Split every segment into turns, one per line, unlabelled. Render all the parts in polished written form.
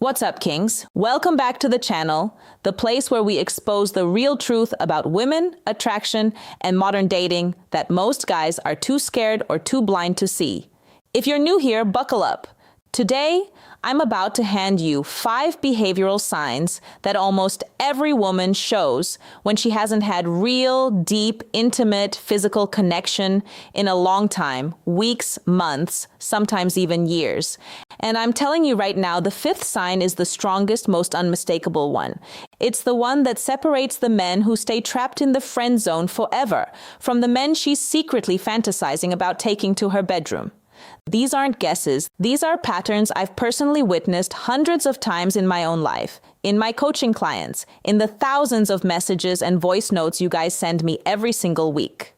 What's up, Kings? Welcome back to the channel, the place where we expose the real truth about women, attraction, and modern dating that most guys are too scared or too blind to see. If you're new here, buckle up. Today, I'm about to hand you 5 behavioral signs that almost every woman shows when she hasn't had real, deep, intimate, physical connection in a long time, weeks, months, sometimes even years. And I'm telling you right now, the 5th sign is the strongest, most unmistakable one. It's the one that separates the men who stay trapped in the friend zone forever from the men she's secretly fantasizing about taking to her bedroom. These aren't guesses. These are patterns I've personally witnessed hundreds of times in my own life, in my coaching clients, in the thousands of messages and voice notes you guys send me every single week.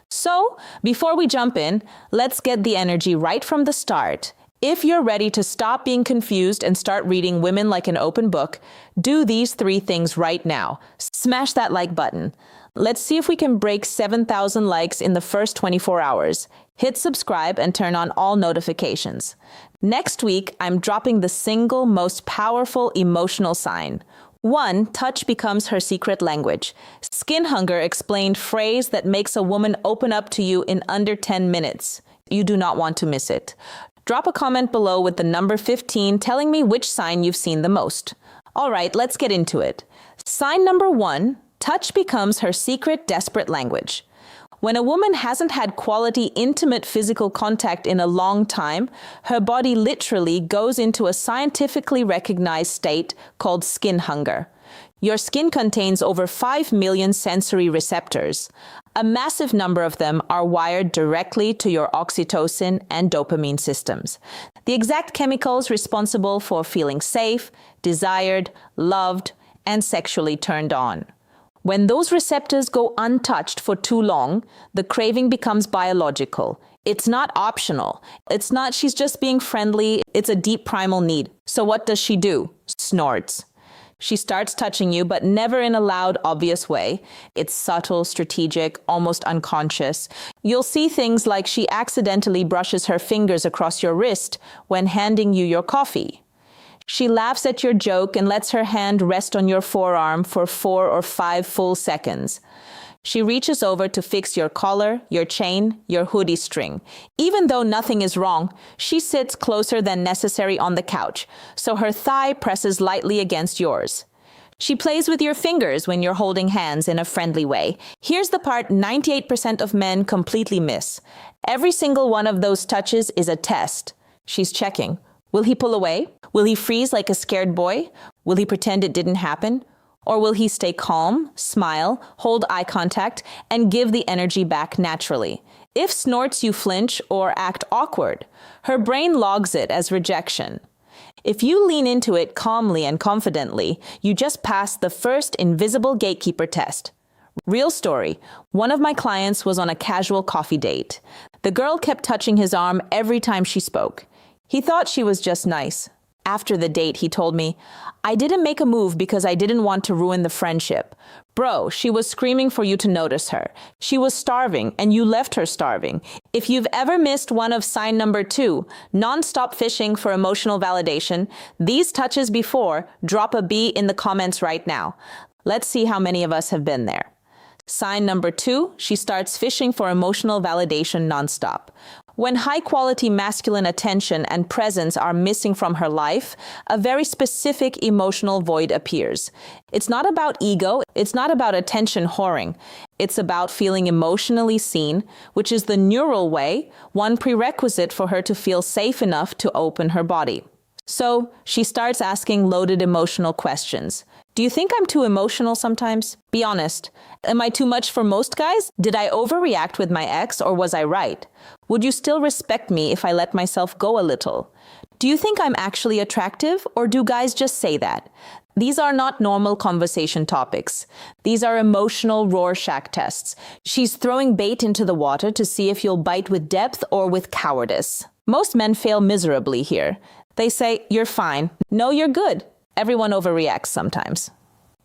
So, before we jump in, let's get the energy right from the start. If you're ready to stop being confused and start reading women like an open book, do these 3 things right now. Smash that like button. Let's see if we can break 7,000 likes in the first 24 hours. Hit subscribe and turn on all notifications. Next week, I'm dropping the single most powerful emotional sign. 1, touch becomes her secret language. Skin hunger explained phrase that makes a woman open up to you in under 10 minutes. You do not want to miss it. Drop a comment below with the number 15 telling me which sign you've seen the most. All right, let's get into it. Sign number 1, touch becomes her secret desperate language. When a woman hasn't had quality, intimate physical contact in a long time, her body literally goes into a scientifically recognized state called skin hunger. Your skin contains over 5 million sensory receptors. A massive number of them are wired directly to your oxytocin and dopamine systems, the exact chemicals responsible for feeling safe, desired, loved, and sexually turned on. When those receptors go untouched for too long, the craving becomes biological. It's not optional. It's not she's just being friendly. It's a deep primal need. So what does she do? Snorts. She starts touching you, but never in a loud, obvious way. It's subtle, strategic, almost unconscious. You'll see things like she accidentally brushes her fingers across your wrist when handing you your coffee. She laughs at your joke and lets her hand rest on your forearm for 4 or 5 full seconds. She reaches over to fix your collar, your chain, your hoodie string. Even though nothing is wrong, she sits closer than necessary on the couch, so her thigh presses lightly against yours. She plays with your fingers when you're holding hands in a friendly way. Here's the part 98% of men completely miss. Every single one of those touches is a test. She's checking. Will he pull away? Will he freeze like a scared boy? Will he pretend it didn't happen? Or will he stay calm, smile, hold eye contact, and give the energy back naturally? If snorts, you flinch or act awkward. Her brain logs it as rejection. If you lean into it calmly and confidently, you just passed the first invisible gatekeeper test. Real story. One of my clients was on a casual coffee date. The girl kept touching his arm every time she spoke. He thought she was just nice. After the date, he told me, "I didn't make a move because I didn't want to ruin the friendship. Bro, she was screaming for you to notice her. She was starving, and you left her starving." If you've ever missed one of sign number 2, non-stop fishing for emotional validation, these touches before, drop a B in the comments right now. Let's see how many of us have been there. Sign number 2, she starts fishing for emotional validation nonstop. When high-quality masculine attention and presence are missing from her life, a very specific emotional void appears. It's not about ego, it's not about attention whoring. It's about feeling emotionally seen, which is the neural way, one prerequisite for her to feel safe enough to open her body. So, she starts asking loaded emotional questions. Do you think I'm too emotional sometimes? Be honest. Am I too much for most guys? Did I overreact with my ex, or was I right? Would you still respect me if I let myself go a little? Do you think I'm actually attractive, or do guys just say that? These are not normal conversation topics. These are emotional Rorschach tests. She's throwing bait into the water to see if you'll bite with depth or with cowardice. Most men fail miserably here. They say, "You're fine." "No, you're good." Everyone overreacts sometimes.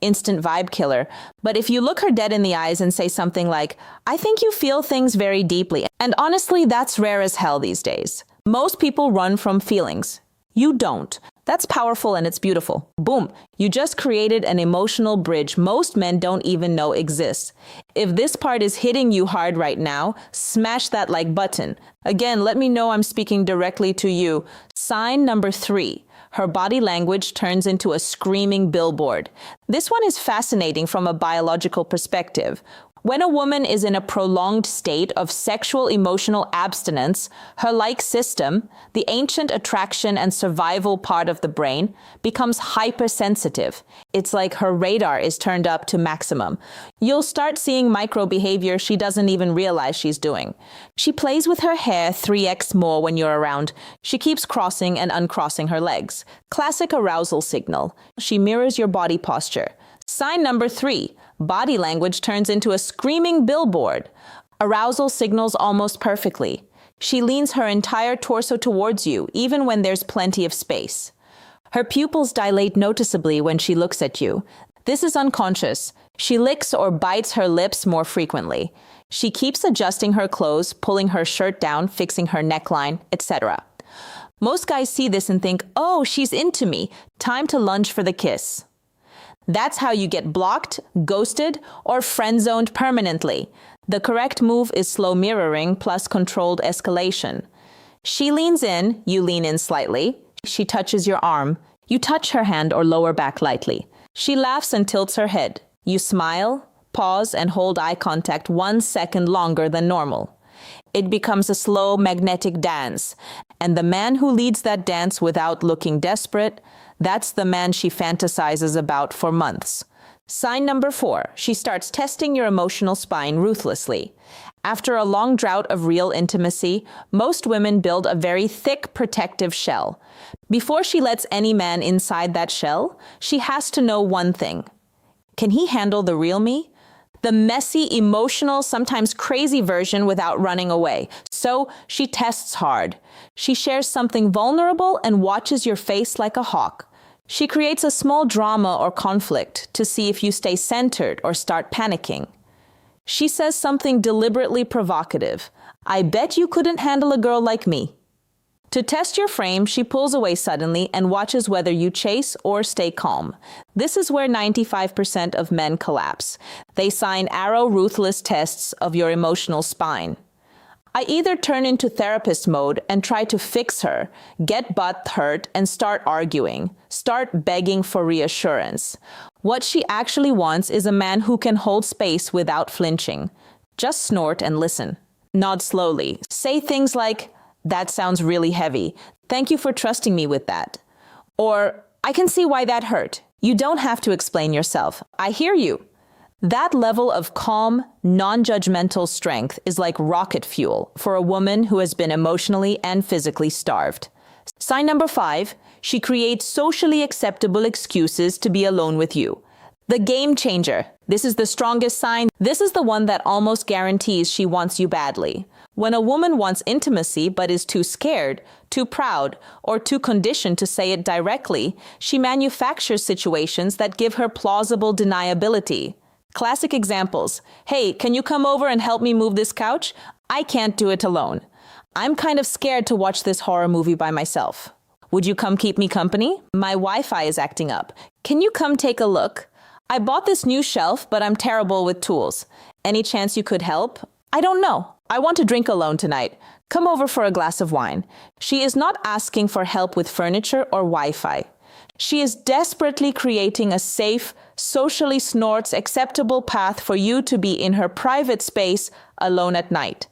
Instant vibe killer. But if you look her dead in the eyes and say something like, "I think you feel things very deeply," and honestly, that's rare as hell these days. Most people run from feelings. You don't. That's powerful and it's beautiful. Boom. You just created an emotional bridge most men don't even know exists. If this part is hitting you hard right now, smash that like button. Again, let me know I'm speaking directly to you. Sign number 3. Her body language turns into a screaming billboard. This one is fascinating from a biological perspective. When a woman is in a prolonged state of sexual emotional abstinence, her like system, the ancient attraction and survival part of the brain, becomes hypersensitive. It's like her radar is turned up to maximum. You'll start seeing micro behavior she doesn't even realize she's doing. She plays with her hair 3x more when you're around. She keeps crossing and uncrossing her legs. Classic arousal signal. She mirrors your body posture. Sign number 3. Body language turns into a screaming billboard. Arousal signals almost perfectly. She leans her entire torso towards you, even when there's plenty of space. Her pupils dilate noticeably when she looks at you. This is unconscious. She licks or bites her lips more frequently. She keeps adjusting her clothes, pulling her shirt down, fixing her neckline, etc. Most guys see this and think, oh, she's into me. Time to lunge for the kiss. That's how you get blocked, ghosted, or friend-zoned permanently. The correct move is slow mirroring plus controlled escalation. She leans in, you lean in slightly. She touches your arm. You touch her hand or lower back lightly. She laughs and tilts her head. You smile, pause, and hold eye contact 1 second longer than normal. It becomes a slow magnetic dance. And the man who leads that dance without looking desperate, that's the man she fantasizes about for months. Sign number 4. She starts testing your emotional spine ruthlessly. After a long drought of real intimacy, most women build a very thick protective shell. Before she lets any man inside that shell, she has to know one thing. Can he handle the real me? The messy, emotional, sometimes crazy version without running away. So she tests hard. She shares something vulnerable and watches your face like a hawk. She creates a small drama or conflict to see if you stay centered or start panicking. She says something deliberately provocative. I bet you couldn't handle a girl like me. To test your frame, she pulls away suddenly and watches whether you chase or stay calm. This is where 95% of men collapse. They sign arrow ruthless tests of your emotional spine. I either turn into therapist mode and try to fix her, get butt hurt, and start arguing, start begging for reassurance. What she actually wants is a man who can hold space without flinching. Just snort and listen. Nod slowly. Say things like, that sounds really heavy. Thank you for trusting me with that. Or, I can see why that hurt. You don't have to explain yourself. I hear you. That level of calm, non-judgmental strength is like rocket fuel for a woman who has been emotionally and physically starved. Sign number 5, she creates socially acceptable excuses to be alone with you. The game changer. This is the strongest sign. This is the one that almost guarantees she wants you badly. When a woman wants intimacy but is too scared, too proud, or too conditioned to say it directly, she manufactures situations that give her plausible deniability. Classic examples. Hey, can you come over and help me move this couch? I can't do it alone. I'm kind of scared to watch this horror movie by myself. Would you come keep me company? My Wi-Fi is acting up. Can you come take a look? I bought this new shelf, but I'm terrible with tools. Any chance you could help? I don't know. I want to drink alone tonight. Come over for a glass of wine. She is not asking for help with furniture or Wi-Fi. She is desperately creating a safe, socially snorts acceptable path for you to be in her private space alone at night.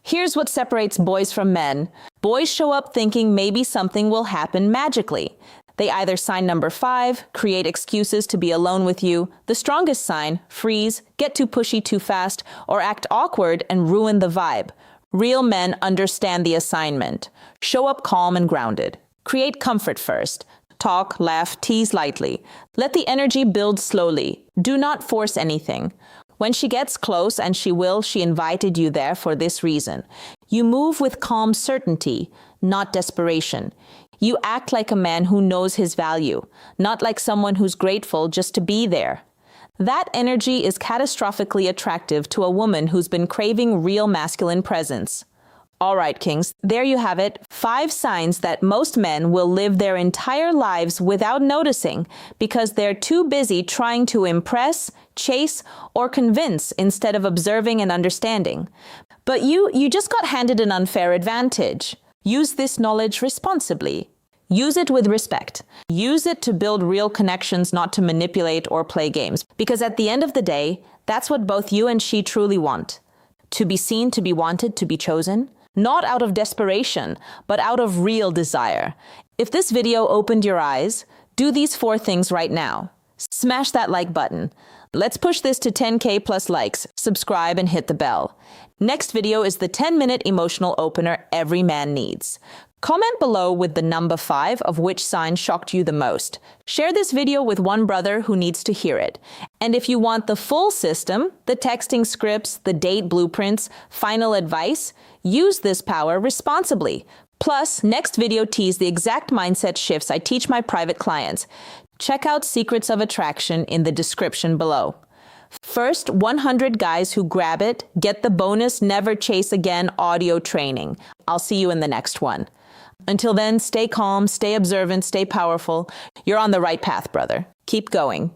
Here's what separates boys from men. Boys show up thinking maybe something will happen magically. They either sign number 5, create excuses to be alone with you, the strongest sign, freeze, get too pushy too fast, or act awkward and ruin the vibe. Real men understand the assignment. Show up calm and grounded. Create comfort first. Talk, laugh, tease lightly. Let the energy build slowly. Do not force anything. When she gets close, and she will, she invited you there for this reason. You move with calm certainty, not desperation. You act like a man who knows his value, not like someone who's grateful just to be there. That energy is catastrophically attractive to a woman who's been craving real masculine presence. All right, Kings, there you have it. 5 signs that most men will live their entire lives without noticing because they're too busy trying to impress, chase, or convince instead of observing and understanding. But you just got handed an unfair advantage. Use this knowledge responsibly. Use it with respect. Use it to build real connections, not to manipulate or play games. Because at the end of the day, that's what both you and she truly want. To be seen, to be wanted, to be chosen. Not out of desperation, but out of real desire. If this video opened your eyes, do these 4 things right now. Smash that like button. Let's push this to 10K plus likes. Subscribe and hit the bell. Next video is the 10-minute emotional opener every man needs. Comment below with the number 5 of which sign shocked you the most. Share this video with one brother who needs to hear it. And if you want the full system, the texting scripts, the date blueprints, final advice, use this power responsibly. Plus, next video tease the exact mindset shifts I teach my private clients. Check out Secrets of Attraction in the description below. First, 100 guys who grab it get the bonus Never Chase Again audio training. I'll see you in the next one. Until then, stay calm, stay observant, stay powerful. You're on the right path, brother. Keep going.